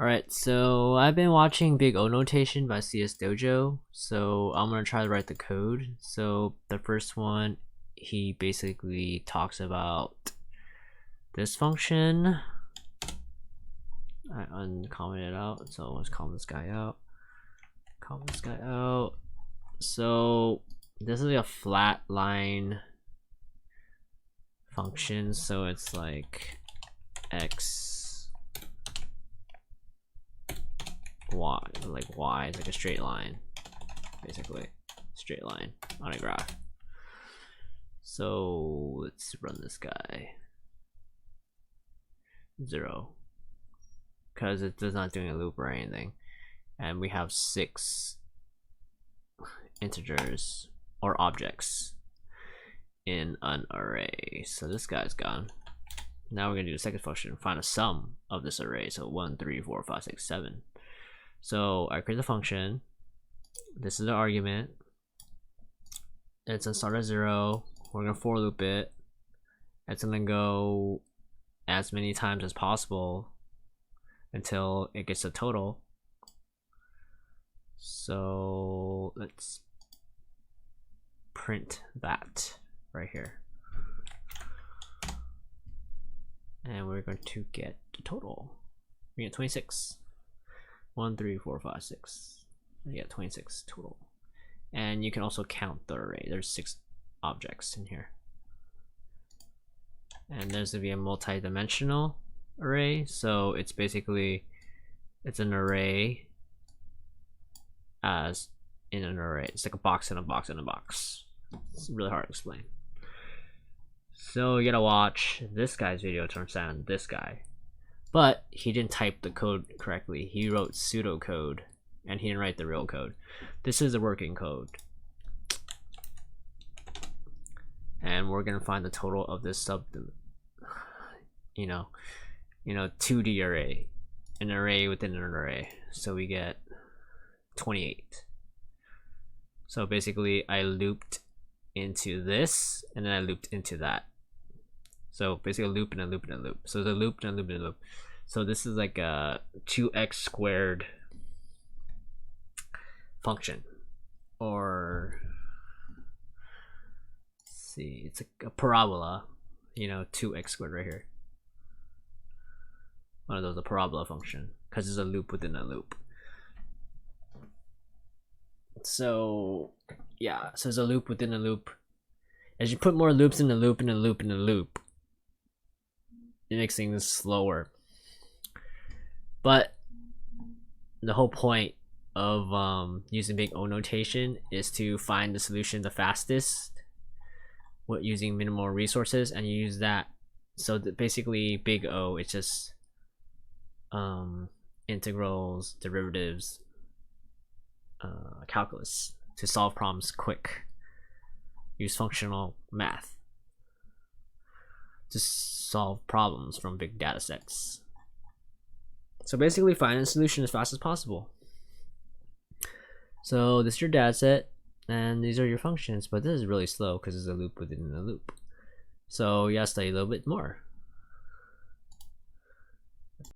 Alright, so I've been watching Big O Notation by CS Dojo, so I'm gonna try to write the code. So the first one, he basically talks about this function. I uncommented it out, so let's comment this guy out. Comment this guy out. So this is like a flat line function, so it's like x y, like y is like a straight line, basically straight line on a graph. So let's run this guy 0 because it does not doing a loop or anything, and we have 6 integers or objects in an array. So this guy's gone. Now we're gonna do the second function, find a sum of this array. So 1, 3, 4, 5, 6, 7. So I create the function. This is the argument. It's gonna start at 0. We're gonna for loop it. It's gonna go as many times as possible until it gets a total. So let's print that right here. And we're going to get the total. We get 26. 1, 3, 4, 5, 6. We get 26 total. And you can also count the array. There's 6 objects in here. And there's gonna be a multi-dimensional array. So it's basically, it's an array as in an array. It's like a box in a box in a box. It's really hard to explain. So you gotta watch this guy's video to understand this guy. But he didn't type the code correctly. He wrote pseudocode and he didn't write the real code. This is the working code. And we're gonna find the total of this 2D array. An array within an array. So we get 28. So basically I looped into this and then I looped into that. So basically a loop and a loop and a loop. So the loop and a loop and a loop. So this is like a 2x squared function. Or let's see, it's like a parabola, 2x squared right here. One of those, a parabola function, because it's a loop within a loop. So yeah, so it's a loop within a loop. As you put more loops in a loop and a loop and a loop, it makes things slower. But the whole point of using Big O notation is to find the solution the fastest using minimal resources, and you use that. So that basically Big O, it's just integrals, derivatives, calculus to solve problems quick. Use functional math to solve problems from big data sets. So basically find a solution as fast as possible. So this is your data set and these are your functions, but this is really slow because it's a loop within a loop. So you gotta study a little bit more.